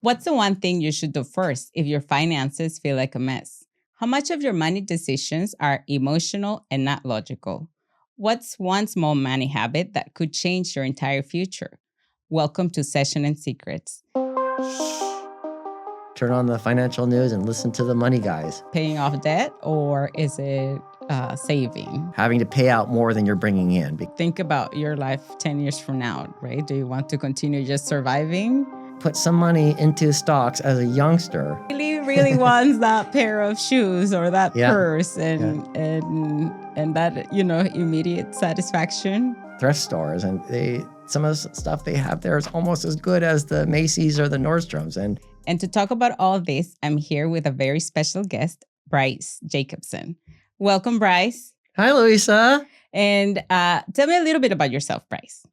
What's the one thing you should do first if your finances feel like a mess? How much of your money decisions are emotional and not logical? What's one small money habit that could change your entire future? Welcome to Session and Secrets. Turn on the financial news and listen to the money guys. Paying off debt, or is it saving? Having to pay out more than you're bringing in. Think about your life 10 years from now, right? Do you want to continue just surviving? Put some money into stocks as a youngster. Really wants that pair of shoes or that purse and that, immediate satisfaction. Thrift stores, and some of the stuff they have there is almost as good as the Macy's or the Nordstroms. And to talk about all this, I'm here with a very special guest, Bryce Jacobsen. Welcome, Bryce. Hi, Luisa. And tell me a little bit about yourself, Bryce.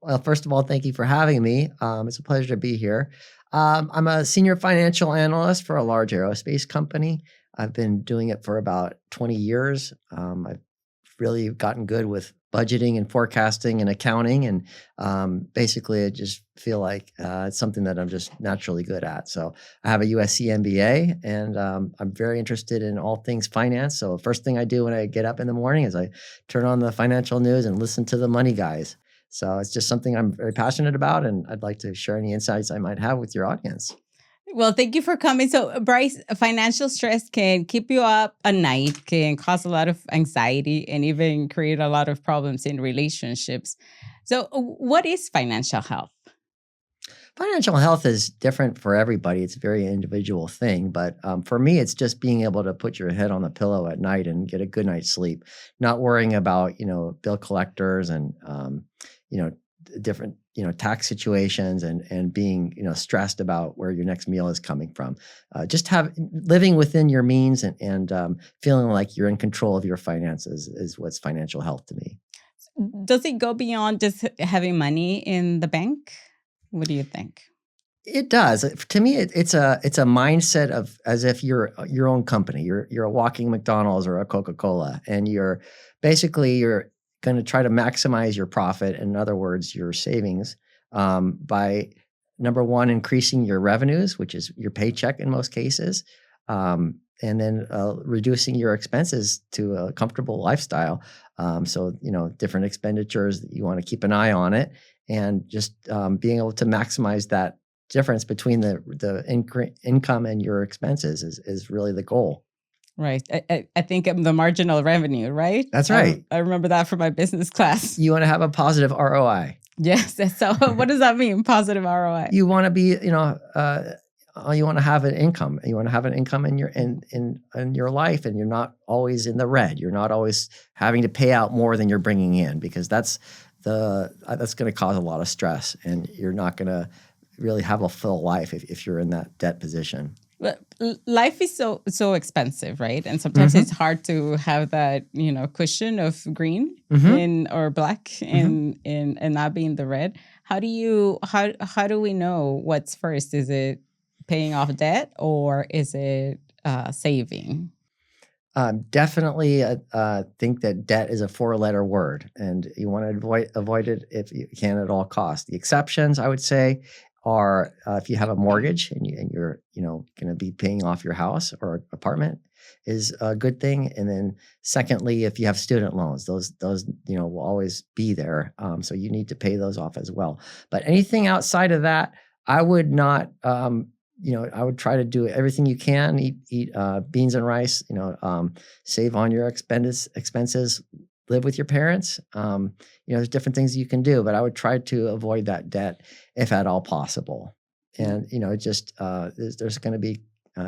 Well, first of all, thank you for having me. It's a pleasure to be here. I'm a senior financial analyst for a large aerospace company. I've been doing it for about 20 years. I've really gotten good with budgeting and forecasting and accounting. And basically, I just feel like it's something that I'm just naturally good at. So I have a USC MBA, and I'm very interested in all things finance. So the first thing I do when I get up in the morning is I turn on the financial news and listen to the money guys. So it's just something I'm very passionate about, and I'd like to share any insights I might have with your audience. Well, thank you for coming. So, Bryce, financial stress can keep you up at night, can cause a lot of anxiety, and even create a lot of problems in relationships. So, what is financial health? Financial health is different for everybody. It's a very individual thing. But for me, it's just being able to put your head on the pillow at night and get a good night's sleep, not worrying about, bill collectors and, different, tax situations and being, stressed about where your next meal is coming from. Just living within your means and feeling like you're in control of your finances is what's financial health to me. Does it go beyond just having money in the bank? What do you think? It does. To me, it's a mindset of as if you're your own company. You're a walking McDonald's or a Coca-Cola, and you're going to try to maximize your profit. In other words, your savings by number one, increasing your revenues, which is your paycheck in most cases, and then reducing your expenses to a comfortable lifestyle. So different expenditures that you want to keep an eye on it. And just being able to maximize that difference between the income and your expenses is really the goal. Right. I think the marginal revenue, right? That's right. I remember that from my business class. You want to have a positive ROI. Yes. So what does that mean, positive ROI? You want to be, you want to have an income. You want to have an income in your life, and you're not always in the red. You're not always having to pay out more than you're bringing in, because that's going to cause a lot of stress, and you're not going to really have a full life if you're in that debt position. But life is so expensive, right? And sometimes it's hard to have that, cushion of green or black and not being the red. How do we know what's first? Is it paying off debt, or is it saving? Definitely think that debt is a 4-letter word, and you want to avoid it if you can at all costs. The exceptions, I would say, are if you have a mortgage and you're going to be paying off your house or apartment is a good thing. And then secondly, if you have student loans, those will always be there. So you need to pay those off as well. But anything outside of that, I would not. I would try to do everything you can. Eat beans and rice. Save on your expenses. Live with your parents. There's different things you can do, but I would try to avoid that debt if at all possible. And there's going to be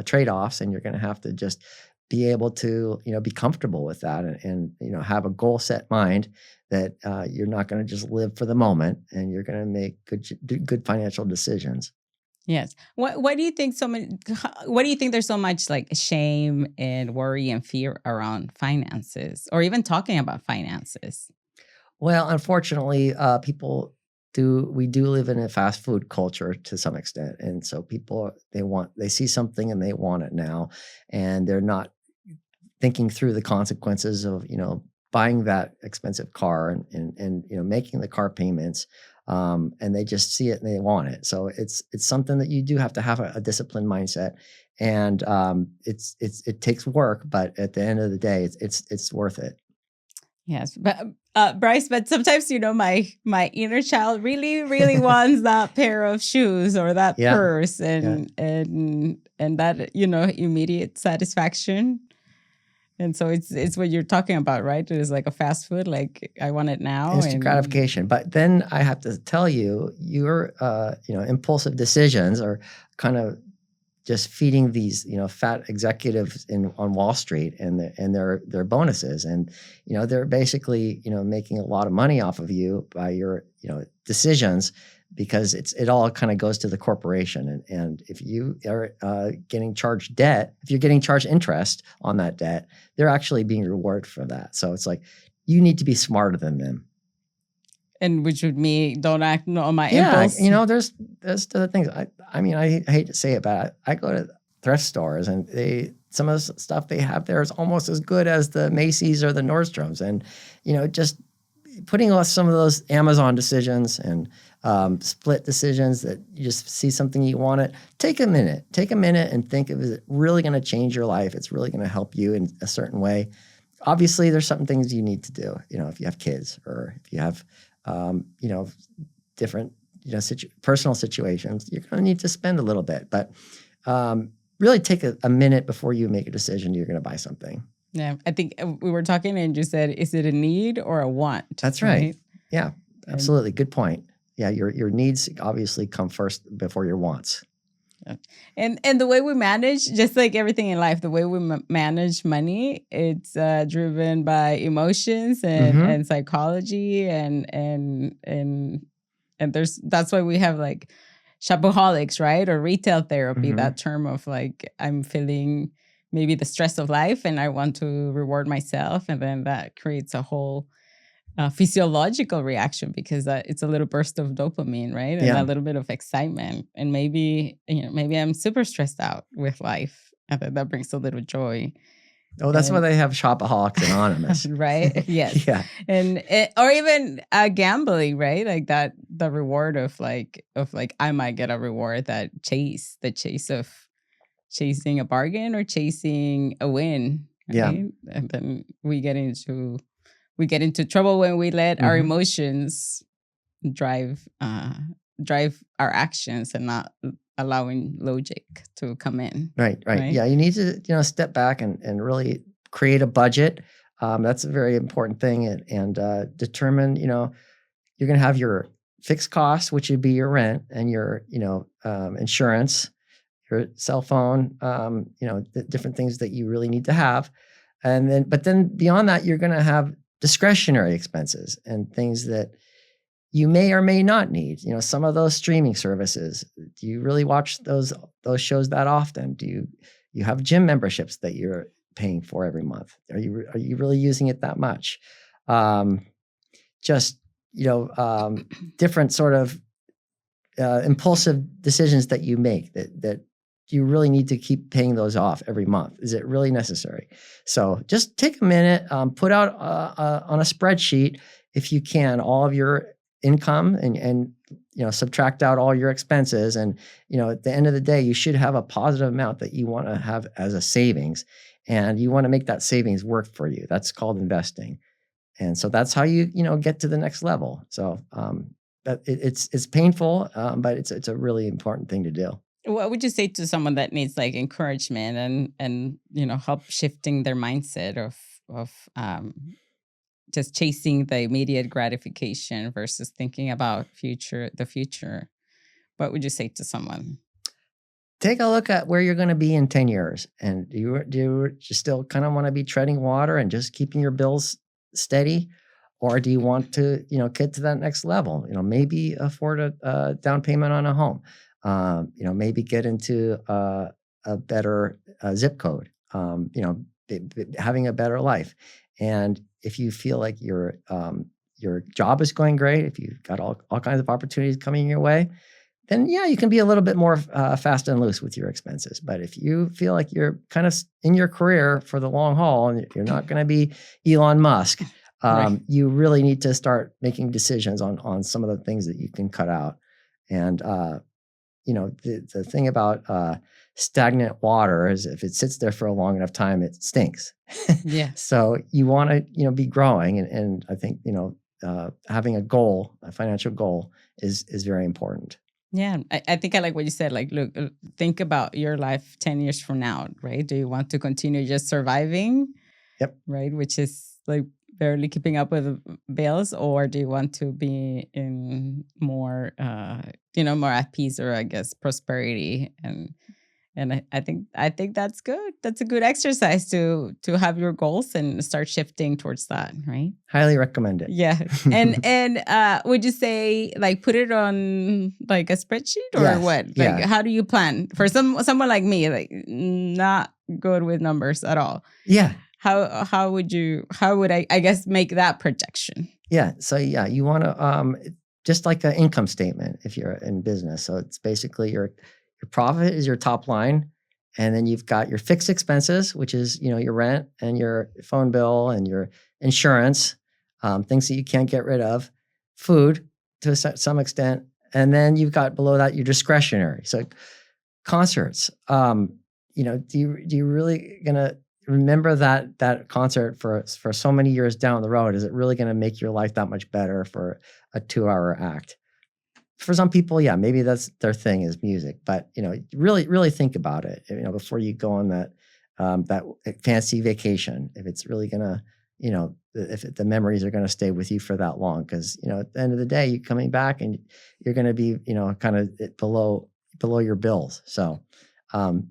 trade-offs, and you're going to have to just be able to be comfortable with that, and have a goal set mind that you're not going to just live for the moment, and you're going to make good financial decisions. Yes. Why do you think what do you think there's so much like shame and worry and fear around finances, or even talking about finances? Well, unfortunately, we do live in a fast food culture to some extent. And so people, they see something and they want it now, and they're not thinking through the consequences of, buying that expensive car and making the car payments. and they just see it and they want it. So it's something that you do have to have a disciplined mindset, and it takes work, but at the end of the day, it's worth it. Yes, but Bryce, but sometimes my inner child really really wants that pair of shoes or that Yeah. purse, and that immediate satisfaction. And so it's what you're talking about, right? It is like a fast food, like I want it now. Instant gratification. But then I have to tell you, your impulsive decisions are kind of just feeding these fat executives on Wall Street and their bonuses, and they're basically making a lot of money off of you by your decisions, because it all kind of goes to the corporation. And if you are getting charged debt, if you're getting charged interest on that debt, they're actually being rewarded for that. So it's like, you need to be smarter than them. And which would mean don't act on my impulse. There's other things. I hate to say it, but I go to thrift stores, and some of the stuff they have there is almost as good as the Macy's or the Nordstroms. And just putting off some of those Amazon decisions and split decisions that you just see something you want it. Take a minute and think of, is it really going to change your life? It's really going to help you in a certain way. Obviously, there's certain things you need to do. If you have kids, or if you have different, personal situations, you're going to need to spend a little bit, but really take a minute before you make a decision you're going to buy something. Yeah. I think we were talking and you said, is it a need or a want? That's right. Yeah, absolutely. Good point. Yeah. Your needs obviously come first before your wants. Yeah. And the way we manage, just like everything in life, the way we manage money, it's driven by emotions and psychology and that's why we have like shopaholics, right? Or retail therapy, that term of like, I'm feeling maybe the stress of life and I want to reward myself. And then that creates a whole physiological reaction, because it's a little burst of dopamine, right? And a little bit of excitement. And maybe I'm super stressed out with life, and that brings a little joy. Oh, that's why they have Shopaholics Anonymous. Right? Yes. Yeah. And or even gambling, right? Like that, the reward of like I might get a reward, the chase of chasing a bargain or chasing a win. Right? Yeah. And then we get into trouble when we let our emotions drive our actions and not allowing logic to come in. Right. Yeah, you need to step back and really create a budget. That's a very important thing, and determine you're going to have your fixed costs, which would be your rent and your insurance, your cell phone, the different things that you really need to have, but then beyond that, you're going to have discretionary expenses and things that you may or may not need. Some of those streaming services. Do you really watch those shows that often? Do you have gym memberships that you're paying for every month? Are you really using it that much? Different sort of impulsive decisions that you make that you really need to keep paying those off every month. Is it really necessary? So just take a minute, put out on a spreadsheet, if you can, all of your income and subtract out all your expenses. And, at the end of the day, you should have a positive amount that you want to have as a savings, and you want to make that savings work for you. That's called investing. And so that's how you get to the next level. So it's painful, but it's a really important thing to do. What would you say to someone that needs like encouragement and help shifting their mindset of just chasing the immediate gratification versus thinking about the future? What would you say to someone? Take a look at where you're going to be in 10 years. And do you still kind of want to be treading water and just keeping your bills steady? Or do you want to, get to that next level? Maybe afford a down payment on a home. Maybe get into a better zip code, having a better life. And if you feel like your job is going great, if you've got all kinds of opportunities coming your way, then you can be a little bit more fast and loose with your expenses. But if you feel like you're kind of in your career for the long haul and you're not going to be Elon Musk, Right. you really need to start making decisions on some of the things that you can cut out. And the thing about stagnant water is if it sits there for a long enough time, it stinks. Yeah. So you want to be growing, and I think having a goal, a financial goal, is very important. Yeah, I think I like what you said. Like, look, think about your life 10 years from now, right? Do you want to continue just surviving, Yep. right? Which is like barely keeping up with the bills, or do you want to be in more, more at peace, or I guess prosperity? And I think that's good. That's a good exercise to have your goals and start shifting towards that, right? Highly recommend it. Yeah. And would you say like put it on like a spreadsheet or Yes. what? Like Yeah. how do you plan? For someone like me, like not good with numbers at all. Yeah. How would I guess make that projection? Yeah. So yeah, you want to just like an income statement if you're in business. So it's basically your profit is your top line, and then you've got your fixed expenses, which is your rent and your phone bill and your insurance, things that you can't get rid of, food to some extent, and then you've got below that your discretionary. So concerts, do you really gonna remember that concert for so many years down the road? Is it really gonna make your life that much better for a 2-hour act? For some people, yeah, maybe that's their thing is music, but really, really think about it, before you go on that fancy vacation. If it's really gonna, if the memories are gonna stay with you for that long, because at the end of the day, you're coming back and you're gonna be, kind of below your bills. So, and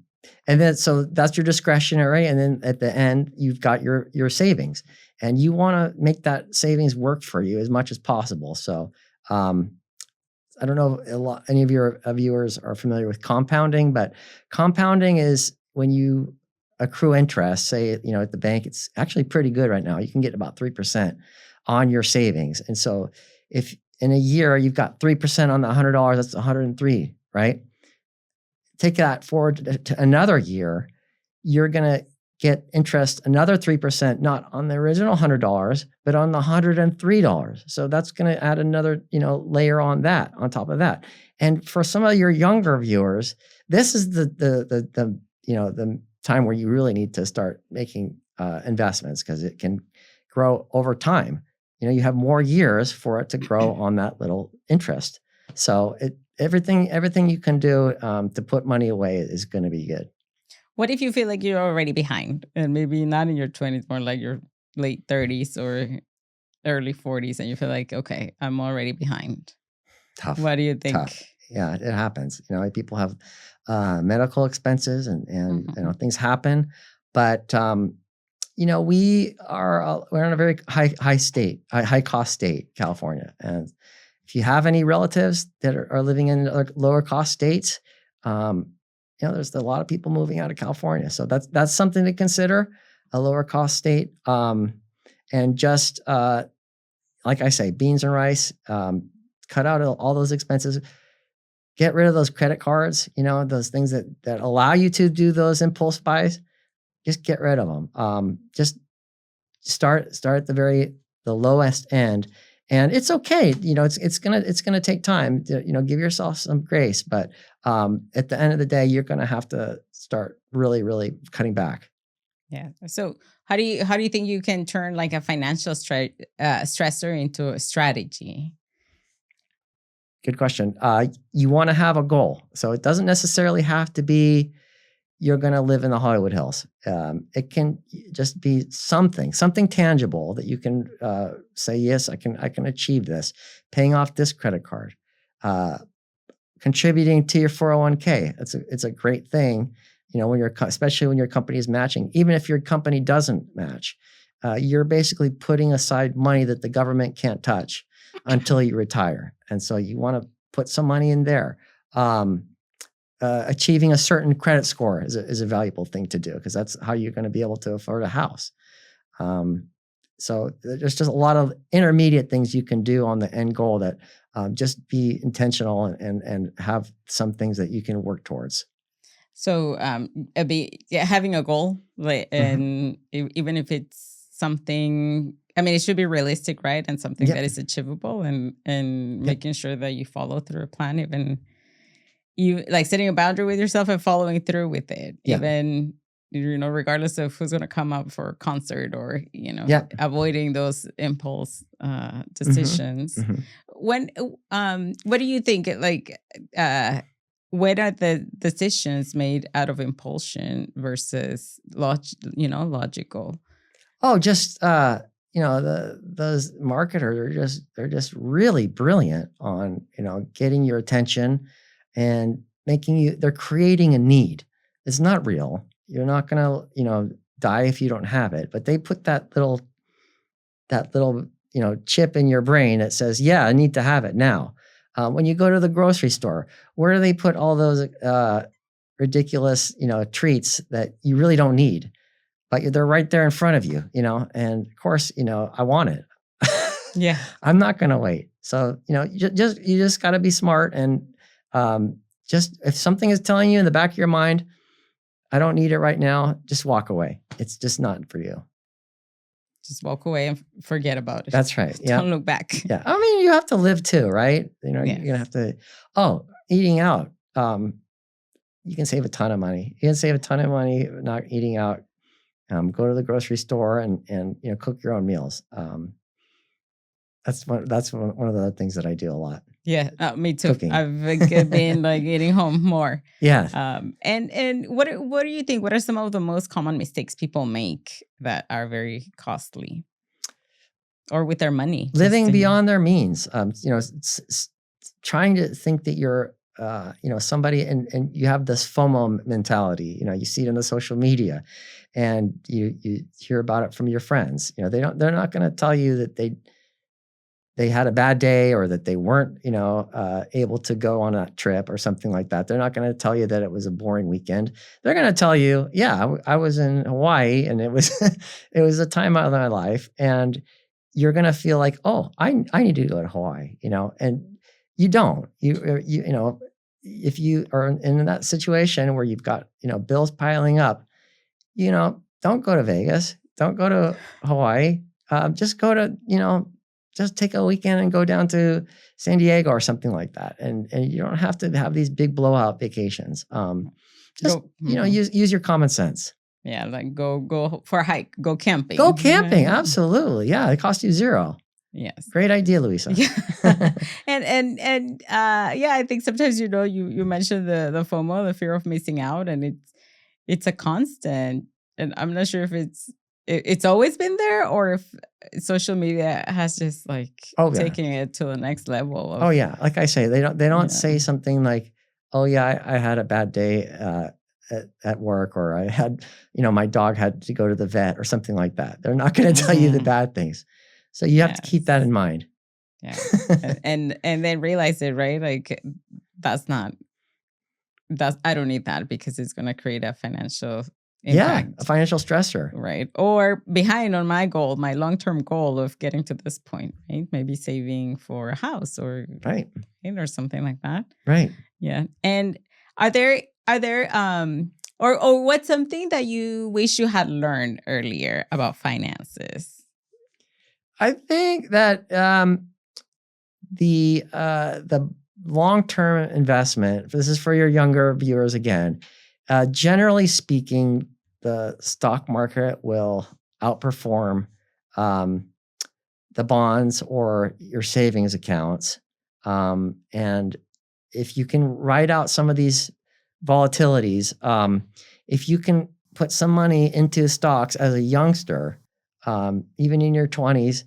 then so that's your discretionary, and then at the end, you've got your savings, and you want to make that savings work for you as much as possible. So. I don't know if any of your viewers are familiar with compounding, but compounding is when you accrue interest, say, at the bank, it's actually pretty good right now. You can get about 3% on your savings. And so if in a year you've got 3% on the $100, that's 103, right? Take that forward to another year, you're going to get interest another 3%, not on the original $100, but on the $103. So that's going to add another, layer on that, on top of that. And for some of your younger viewers, this is the time where you really need to start making investments, because it can grow over time. You have more years for it to grow on that little interest. So everything you can do to put money away is going to be good. What if you feel like you're already behind, and maybe not in your 20s, more like your late 30s or early 40s, and you feel like, okay, I'm already behind? Tough. What do you think? Tough. Yeah, it happens. People have medical expenses and things happen, but we're in a very high cost state, California, and if you have any relatives that are living in lower cost states, there's a lot of people moving out of California. So that's something to consider, a lower cost state. And just like I say, beans and rice, cut out all those expenses, get rid of those credit cards, those things that allow you to do those impulse buys, just get rid of them. Just start at the lowest end. And it's okay, it's gonna take time. Give yourself some grace, but at the end of the day, you're gonna have to start really, really cutting back. Yeah. So how do you think you can turn like a financial stressor into a strategy? Good question. You want to have a goal, so it doesn't necessarily have to be you're going to live in the Hollywood Hills. It can just be something tangible that you can say, yes, I can achieve this. Paying off this credit card, contributing to your 401k. It's a great thing. Especially when your company is matching. Even if your company doesn't match, you're basically putting aside money that the government can't touch until you retire. And so you want to put some money in there. Achieving a certain credit score is a valuable thing to do, because that's how you're going to be able to afford a house. So there's just a lot of intermediate things you can do on the end goal that just be intentional and have some things that you can work towards. So having a goal, like, and even if it's something I mean, it should be realistic, right? And something Yep. that is achievable, and Yep. making sure that you follow through a plan, even you like setting a boundary with yourself and following through with it, Yeah. even regardless of who's going to come up for a concert, or Yep. avoiding those impulse decisions. Mhm. When what do you think? Like, when are the decisions made out of impulsion versus logical? Oh, just those marketers they're just really brilliant on getting your attention and they're creating a need. It's not real. You're not gonna die if you don't have it. But they put that little chip in your brain that says, yeah, I need to have it now. When you go to the grocery store, where do they put all those ridiculous treats that you really don't need? But they're right there in front of you, and of course, I want it. Yeah. I'm not going to wait. So, you just got to be smart. And just if something is telling you in the back of your mind, I don't need it right now, just walk away. It's just not for you. Just walk away and forget about it. That's right. Yeah. Don't look back. Yeah. I mean, you have to live too, right? Yes. You're going to have to, eating out. You can save a ton of money. You can save a ton of money not eating out. Go to the grocery store and cook your own meals. That's one of the things that I do a lot. Yeah, me too. Cooking. I've been like eating home more. Yeah. And what do you think? What are some of the most common mistakes people make that are very costly, or with their money? Living beyond their means. Trying to think that you're somebody and you have this FOMO mentality. You see it in the social media, and you hear about it from your friends. They're not going to tell you that they had a bad day, or that they weren't able to go on a trip or something like that. They're not going to tell you that it was a boring weekend. They're going to tell you, yeah, I was in Hawaii and it was it was a time out of my life, and you're going to feel like, oh, I need to go to Hawaii, and you don't. If you are in that situation where you've got bills piling up, don't go to Vegas, don't go to Hawaii. Just go to just take a weekend and go down to San Diego or something like that, and you don't have to have these big blowout vacations. Use your common sense. Yeah, like go for a hike, go camping. Go camping, absolutely. Yeah, it costs you $0. Yes. Great idea, Luisa. Yeah. and I think sometimes you mentioned the FOMO, the fear of missing out, and it's a constant. And I'm not sure if it's always been there, or if social media has just taking it to the next level. Like I say, they don't say something like, oh yeah, I had a bad day at work, or I had my dog had to go to the vet or something like that. They're not going to tell you the bad things. So you have to keep that in mind. Yeah. and then realize it, right? Like I don't need that, because it's going to create a financial impact. A financial stressor. Right. Or behind on my goal, my long-term goal of getting to this point, right? Maybe saving for a house or something like that. Right. Yeah. And are there or what's something that you wish you had learned earlier about finances? I think that the long-term investment, this is for your younger viewers again, generally speaking, the stock market will outperform the bonds or your savings accounts. And if you can ride out some of these volatilities, if you can put some money into stocks as a youngster, even in your 20s,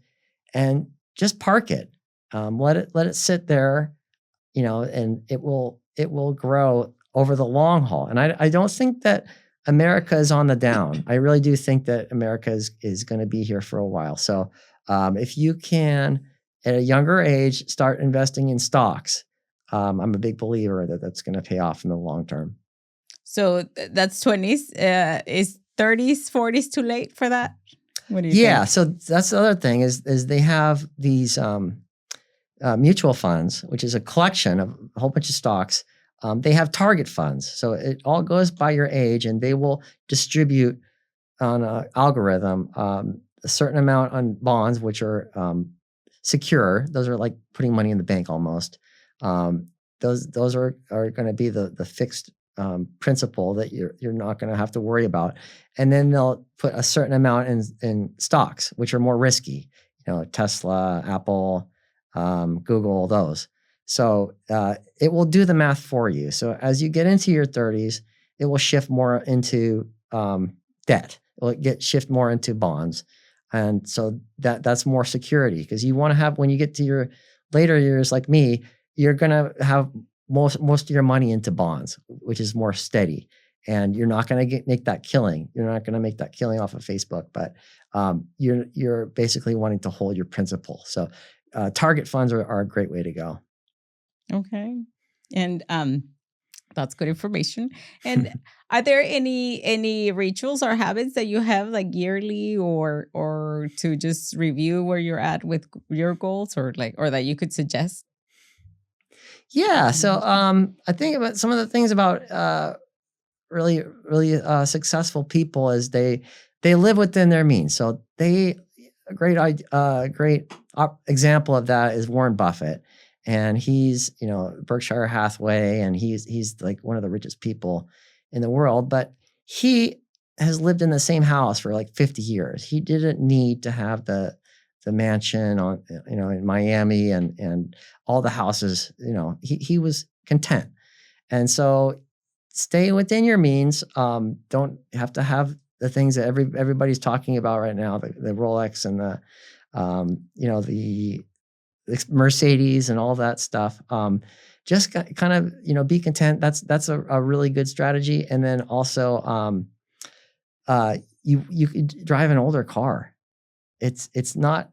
and just park it, let it sit there, and it will grow over the long haul. And I don't think that America is on the down. I really do think that America is going to be here for a while. So if you can, at a younger age, start investing in stocks, I'm a big believer that that's going to pay off in the long term. So that's 20s. Is 30s, 40s too late for that? What do you think? Yeah, so that's the other thing is they have these mutual funds, which is a collection of a whole bunch of stocks. They have target funds. So it all goes by your age, and they will distribute on an algorithm a certain amount on bonds, which are secure. Those are like putting money in the bank almost. Those are going to be the fixed principal that you're not going to have to worry about. And then they'll put a certain amount in stocks, which are more risky. Tesla, Apple, Google, those. So it will do the math for you. So as you get into your 30s, it will shift more into debt. It will shift more into bonds. And so that's more security, because you want to have, when you get to your later years like me, you're going to have most of your money into bonds, which is more steady. And you're not going to make that killing. You're not going to make that killing off of Facebook, but you're basically wanting to hold your principal. So target funds are a great way to go. Okay. And that's good information. And are there any rituals or habits that you have, like yearly or to just review where you're at with your goals, or that you could suggest? Yeah. So I think about some of the things about really successful people is they live within their means. So a great example of that is Warren Buffett. And he's, Berkshire Hathaway, and he's like one of the richest people in the world, but he has lived in the same house for like 50 years. He didn't need to have the mansion in Miami and all the houses. He was content. And so stay within your means. Don't have to have the things that everybody's talking about right now, the Rolex and the Mercedes and all that stuff. Just kind of, be content. That's a really good strategy. And then also, you could drive an older car. It's not,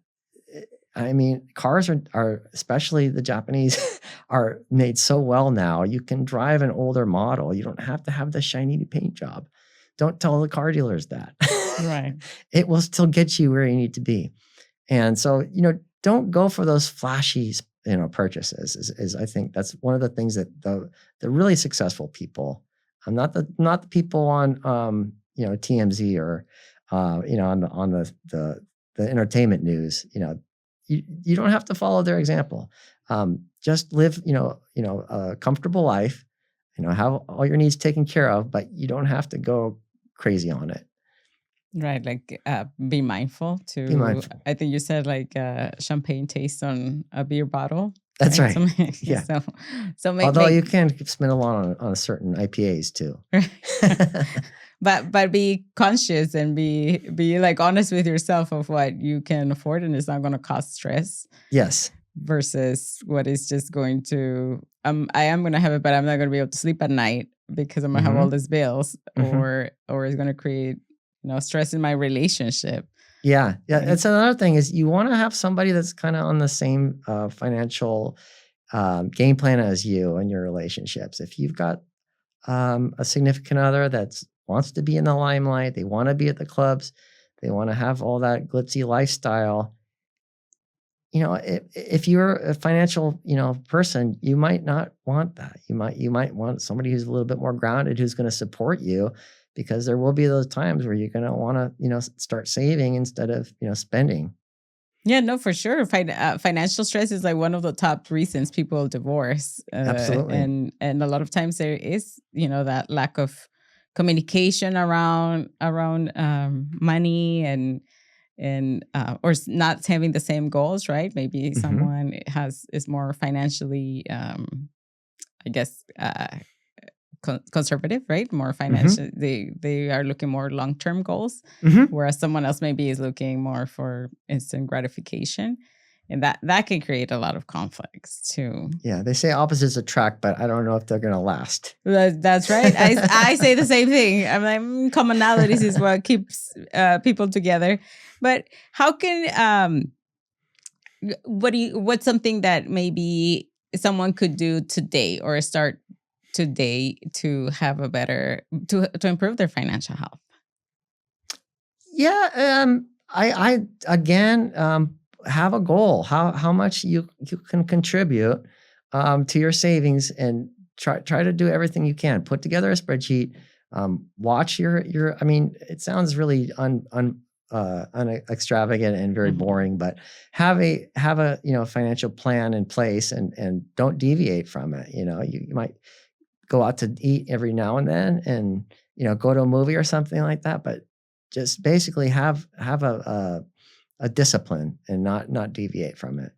cars are, especially the Japanese, are made so well now. You can drive an older model. You don't have to have the shiny paint job. Don't tell the car dealers that. Right. It will still get you where you need to be. And so, don't go for those flashy, purchases. Is I think that's one of the things that the really successful people, not the people on TMZ or on the entertainment news. You don't have to follow their example. Just live a comfortable life. Have all your needs taken care of, but you don't have to go crazy on it. Right, like be mindful to. Be mindful. I think you said like champagne taste on a beer bottle. That's right. Yeah. So although you can spend a lot on certain IPAs too. But be conscious and be like honest with yourself of what you can afford, and it's not going to cause stress. Yes. Versus what is just going to I am going to have it, but I'm not going to be able to sleep at night because I'm going to have all these bills, or it's going to create stress in my relationship. Yeah. It's another thing is you want to have somebody that's kind of on the same financial game plan as you in your relationships. If you've got a significant other that wants to be in the limelight, they want to be at the clubs, they want to have all that glitzy lifestyle. If you're a financial, person, you might not want that. You might want somebody who's a little bit more grounded, who's going to support you, because there will be those times where you're going to want to, start saving instead of, spending. Yeah, no, for sure. Financial stress is like one of the top reasons people divorce. Absolutely. And a lot of times there is, that lack of communication around money and or not having the same goals, right? Maybe someone is more financially, I guess, conservative, right? More financial. They are looking more long-term goals, whereas someone else maybe is looking more for instant gratification, and that can create a lot of conflicts too. Yeah, they say opposites attract, but I don't know if they're going to last. That's right. I say the same thing. I'm like, commonalities is what keeps people together. But how can what's something that maybe someone could do today or start today to have a better to improve their financial health? Yeah, I again have a goal. How much you can contribute to your savings, and try to do everything you can. Put together a spreadsheet. Watch your. I mean, it sounds really extravagant and very boring, but have a financial plan in place and don't deviate from it. You might go out to eat every now and then and go to a movie or something like that, but just basically have a discipline and not deviate from it.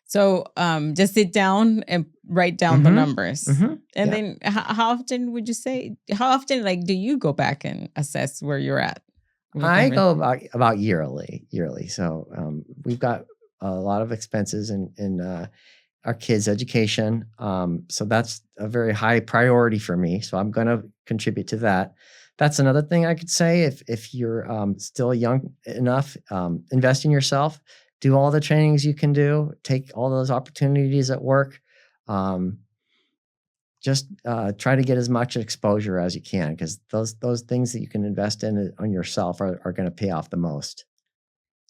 So just sit down and write down the numbers. And then how often would you say, do you go back and assess where you're at? I go about yearly. So we've got a lot of expenses in our kids' education. So that's a very high priority for me. So I'm going to contribute to that. That's another thing I could say. If you're still young enough, invest in yourself. Do all the trainings you can do. Take all those opportunities at work. Just try to get as much exposure as you can, because those things that you can invest in on yourself are going to pay off the most.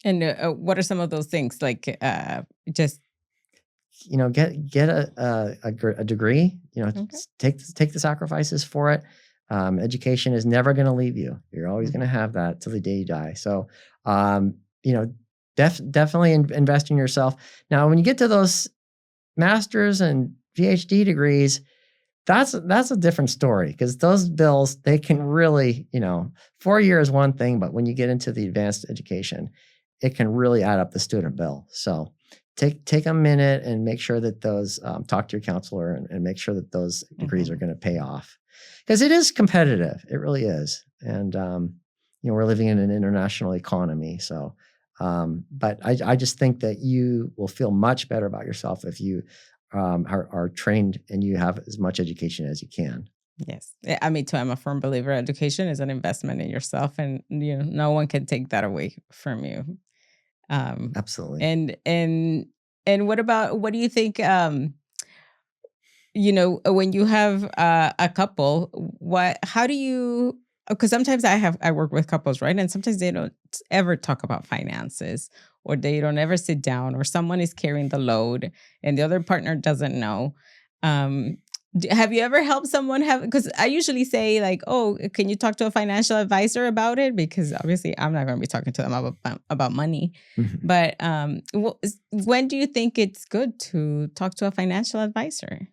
And what are some of those things? Like just get a degree. Take the sacrifices for it. Education is never going to leave you. You're always going to have that till the day you die. So definitely invest in yourself. Now, when you get to those master's and PhD degrees, that's a different story, because those bills, they can really, 4 years is one thing, but when you get into the advanced education, it can really add up the student bill. So take a minute and make sure that those, talk to your counselor and make sure that those degrees are going to pay off, because it is competitive. It really is. And, we're living in an international economy. So, but I just think that you will feel much better about yourself if you are trained and you have as much education as you can. Yes. I mean, too, I'm a firm believer education is an investment in yourself, and no one can take that away from you. Absolutely. And what do you think, when you have a couple, how do you, because sometimes I work with couples, right? And sometimes they don't ever talk about finances, or they don't ever sit down, or someone is carrying the load and the other partner doesn't know. Have you ever helped someone because I usually say like, oh, can you talk to a financial advisor about it? Because obviously I'm not going to be talking to them about money. But when do you think it's good to talk to a financial advisor?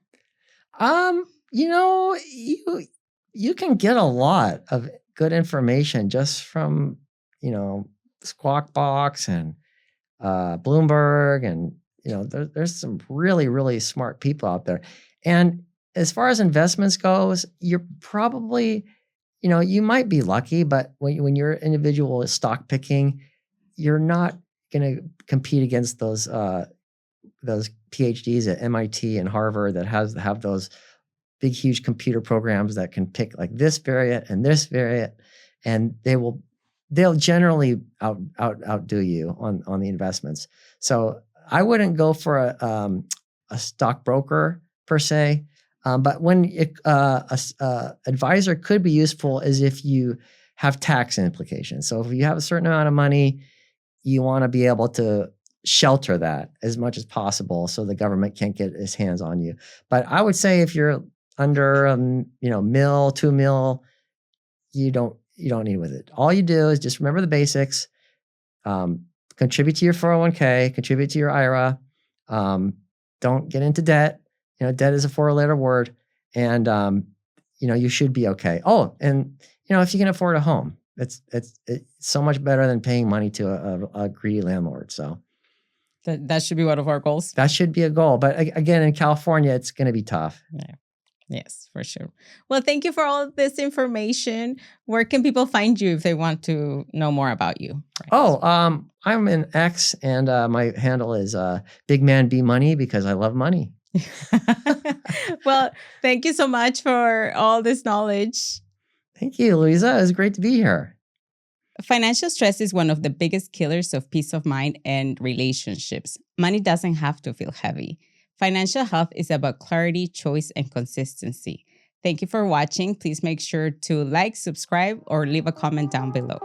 You can get a lot of good information just from, Squawk Box and Bloomberg, and there's some really, really smart people out there. And as far as investments goes, you're probably, you might be lucky, but when you're individual stock picking, you're not going to compete against those PhDs at MIT and Harvard that have those big, huge computer programs that can pick like this variant and this variant, and they'll generally outdo you on the investments. So I wouldn't go for a stockbroker per se, but when advisor could be useful is if you have tax implications. So if you have a certain amount of money, you want to be able to shelter that as much as possible so the government can't get its hands on you. But I would say if you're under mil, 2 mil, you don't need with it. All you do is just remember the basics. Contribute to your 401k, contribute to your IRA. Don't get into debt. Debt is a 4-letter word, and you should be okay. Oh, and if you can afford a home, it's so much better than paying money to a greedy landlord. So that should be one of our goals. That should be a goal, but again, in California, it's going to be tough. Yeah. Yes, for sure. Well, thank you for all of this information. Where can people find you if they want to know more about you? Right. Oh, I'm in X, and my handle is Big Man Be Money, because I love money. Well, thank you so much for all this knowledge. Thank you, Louisa. It was great to be here. Financial stress is one of the biggest killers of peace of mind and relationships. Money doesn't have to feel heavy. Financial health is about clarity, choice, and consistency. Thank you for watching. Please make sure to like, subscribe, or leave a comment down below.